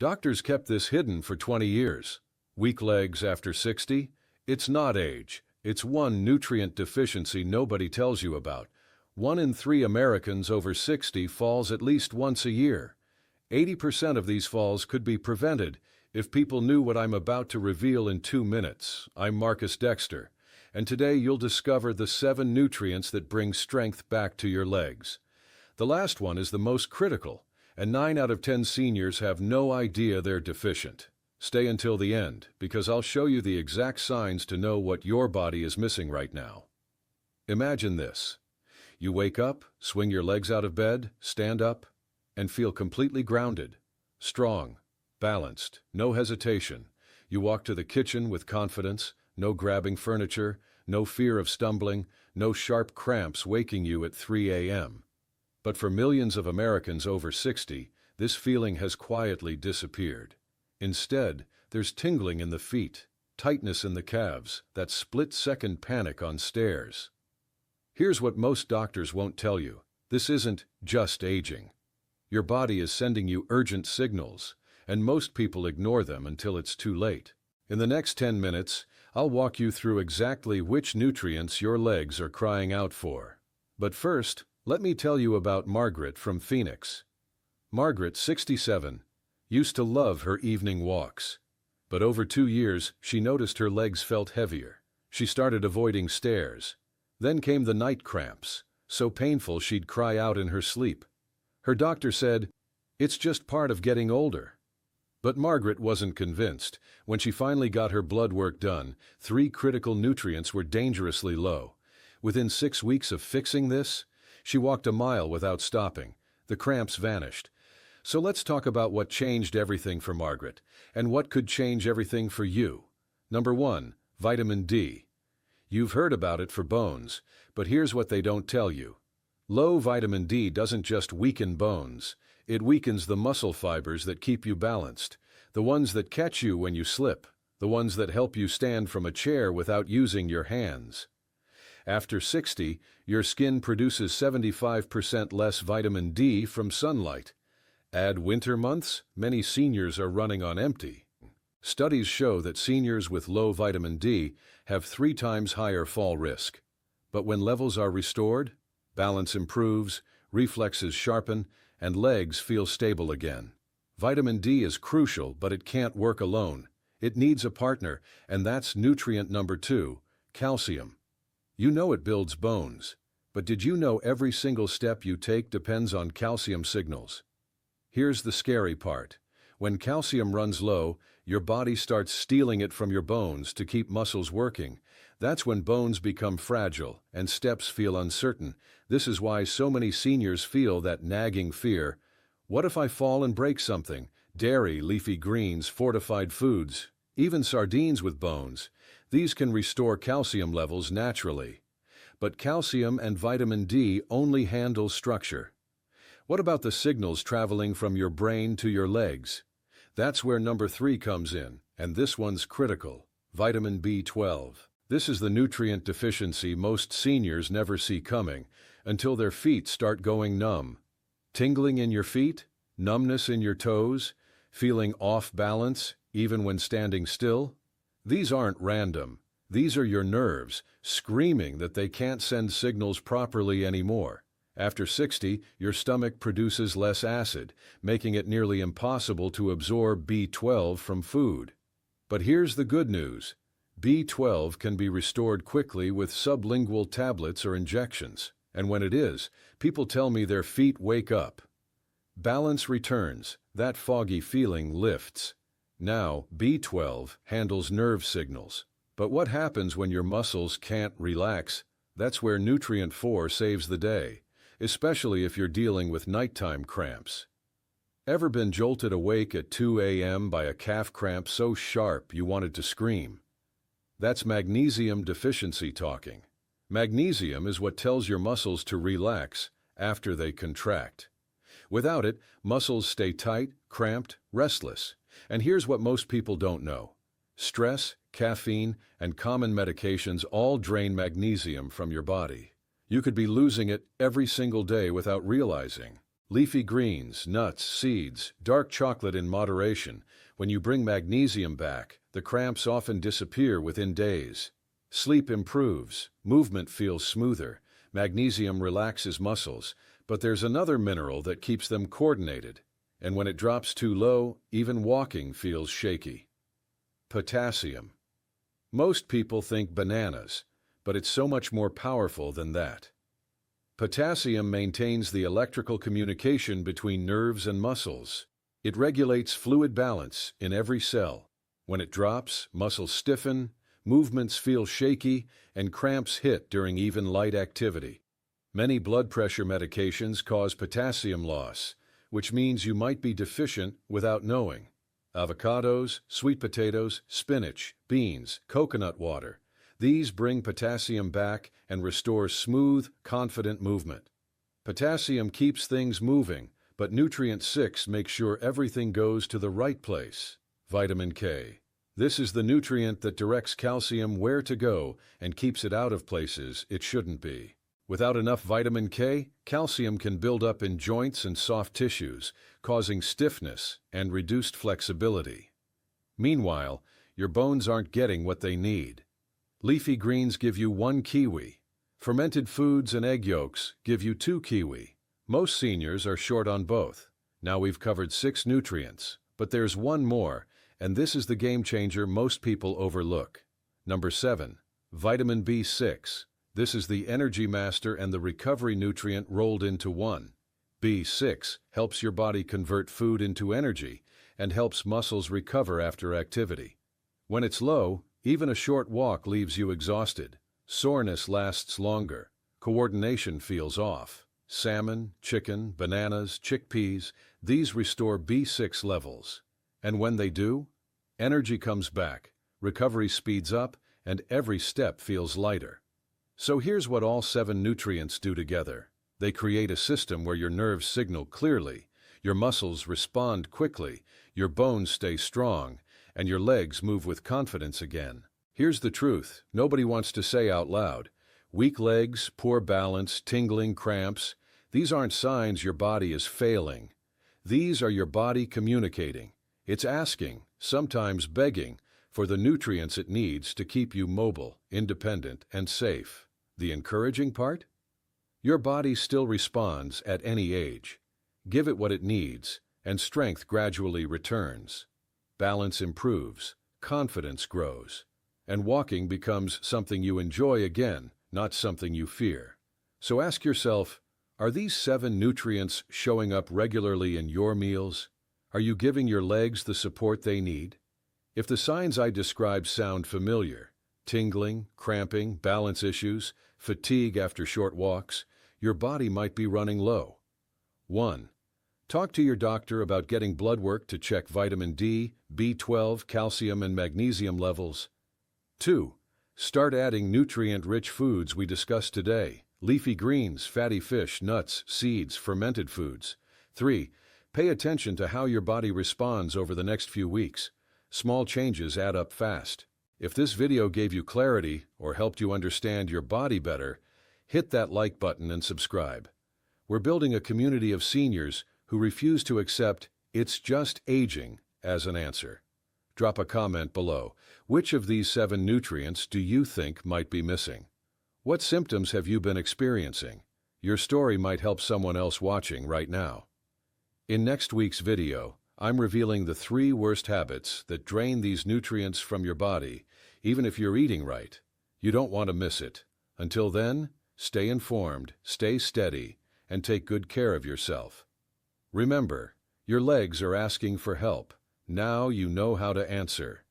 Doctors kept this hidden for 20 years. Weak legs after 60? It's not age. It's one nutrient deficiency nobody tells you about. 1 in 3 Americans over 60 falls at least once a year. 80% of these falls could be prevented if people knew what I'm about to reveal in 2 minutes. I'm Markus Dexter, and today you'll discover the 7 nutrients that bring strength back to your legs. The last one is the most critical, and 9 out of 10 seniors have no idea they're deficient. Stay until the end, because I'll show you the exact signs to know what your body is missing right now. Imagine this. You wake up, swing your legs out of bed, stand up, and feel completely grounded, strong, balanced, no hesitation. You walk to the kitchen with confidence, no grabbing furniture, no fear of stumbling, no sharp cramps waking you at 3 a.m. But for millions of Americans over 60, this feeling has quietly disappeared. Instead, there's tingling in the feet, tightness in the calves, that split-second panic on stairs. Here's what most doctors won't tell you. This isn't just aging. Your body is sending you urgent signals, and most people ignore them until it's too late. In the next 10 minutes, I'll walk you through exactly which nutrients your legs are crying out for. But first, let me tell you about Margaret from Phoenix. Margaret, 67, used to love her evening walks. But over 2 years, she noticed her legs felt heavier. She started avoiding stairs. Then came the night cramps, so painful she'd cry out in her sleep. Her doctor said, "It's just part of getting older." But Margaret wasn't convinced. When she finally got her blood work done, 3 critical nutrients were dangerously low. Within 6 weeks of fixing this, she walked a mile without stopping. The cramps vanished. So let's talk about what changed everything for Margaret, and what could change everything for you. Number 1, vitamin D. You've heard about it for bones, but here's what they don't tell you. Low vitamin D doesn't just weaken bones, it weakens the muscle fibers that keep you balanced, the ones that catch you when you slip, the ones that help you stand from a chair without using your hands. After 60, your skin produces 75% less vitamin D from sunlight. Add winter months, many seniors are running on empty. Studies show that seniors with low vitamin D have 3 times higher fall risk. But when levels are restored, balance improves, reflexes sharpen, and legs feel stable again. Vitamin D is crucial, but it can't work alone. It needs a partner, and that's nutrient number 2, calcium. You know it builds bones, but did you know every single step you take depends on calcium signals? Here's the scary part. When calcium runs low, your body starts stealing it from your bones to keep muscles working. That's when bones become fragile and steps feel uncertain. This is why so many seniors feel that nagging fear. What if I fall and break something? Dairy, leafy greens, fortified foods, even sardines with bones. These can restore calcium levels naturally. But calcium and vitamin D only handle structure. What about the signals traveling from your brain to your legs? That's where number 3 comes in, and this one's critical. Vitamin B12. This is the nutrient deficiency most seniors never see coming until their feet start going numb. Tingling in your feet, numbness in your toes, feeling off balance even when standing still? These aren't random. These are your nerves screaming that they can't send signals properly anymore. After 60, your stomach produces less acid, making it nearly impossible to absorb B12 from food. But here's the good news. B12 can be restored quickly with sublingual tablets or injections. And when it is, people tell me their feet wake up. Balance returns, that foggy feeling lifts. Now, B12 handles nerve signals. But what happens when your muscles can't relax? That's where nutrient 4 saves the day, especially if you're dealing with nighttime cramps. Ever been jolted awake at 2 a.m. by a calf cramp so sharp you wanted to scream? That's magnesium deficiency talking. Magnesium is what tells your muscles to relax after they contract. Without it, muscles stay tight, cramped, restless. And here's what most people don't know. Stress, caffeine, and common medications all drain magnesium from your body. You could be losing it every single day without realizing. Leafy greens, nuts, seeds, dark chocolate in moderation. When you bring magnesium back, the cramps often disappear within days. Sleep improves, movement feels smoother, magnesium relaxes muscles, but there's another mineral that keeps them coordinated. And when it drops too low, even walking feels shaky. Potassium. Most people think bananas, but it's so much more powerful than that. Potassium maintains the electrical communication between nerves and muscles. It regulates fluid balance in every cell. When it drops, muscles stiffen, movements feel shaky, and cramps hit during even light activity. Many blood pressure medications cause potassium loss, which means you might be deficient without knowing. Avocados, sweet potatoes, spinach, beans, coconut water. These bring potassium back and restore smooth, confident movement. Potassium keeps things moving, but nutrient 6 makes sure everything goes to the right place. Vitamin K. This is the nutrient that directs calcium where to go and keeps it out of places it shouldn't be. Without enough vitamin K, calcium can build up in joints and soft tissues, causing stiffness and reduced flexibility. Meanwhile, your bones aren't getting what they need. Leafy greens give you 1 kiwi. Fermented foods and egg yolks give you 2 kiwi. Most seniors are short on both. Now we've covered 6 nutrients, but there's one more, and this is the game changer most people overlook. Number 7. Vitamin B6. This is the energy master and the recovery nutrient rolled into one. B6 helps your body convert food into energy and helps muscles recover after activity. When it's low, even a short walk leaves you exhausted. Soreness lasts longer. Coordination feels off. Salmon, chicken, bananas, chickpeas, these restore B6 levels. And when they do, energy comes back, recovery speeds up, and every step feels lighter. So here's what all 7 nutrients do together. They create a system where your nerves signal clearly, your muscles respond quickly, your bones stay strong, and your legs move with confidence again. Here's the truth nobody wants to say out loud. Weak legs, poor balance, tingling, cramps, these aren't signs your body is failing. These are your body communicating. It's asking, sometimes begging, for the nutrients it needs to keep you mobile, independent, and safe. The encouraging part? Your body still responds at any age. Give it what it needs, and strength gradually returns. Balance improves, confidence grows, and walking becomes something you enjoy again, not something you fear. So ask yourself, are these 7 nutrients showing up regularly in your meals? Are you giving your legs the support they need? If the signs I described sound familiar, tingling, cramping, balance issues, fatigue after short walks, your body might be running low. 1. Talk to your doctor about getting blood work to check vitamin D, B12, calcium, and magnesium levels. 2. Start adding nutrient-rich foods we discussed today. Leafy greens, fatty fish, nuts, seeds, fermented foods. 3. Pay attention to how your body responds over the next few weeks. Small changes add up fast. If this video gave you clarity or helped you understand your body better, hit that like button and subscribe. We're building a community of seniors who refuse to accept "it's just aging" as an answer. Drop a comment below. Which of these 7 nutrients do you think might be missing? What symptoms have you been experiencing? Your story might help someone else watching right now. In next week's video, I'm revealing the 3 worst habits that drain these nutrients from your body, even if you're eating right. You don't want to miss it. Until then, stay informed, stay steady, and take good care of yourself. Remember, your legs are asking for help. Now you know how to answer.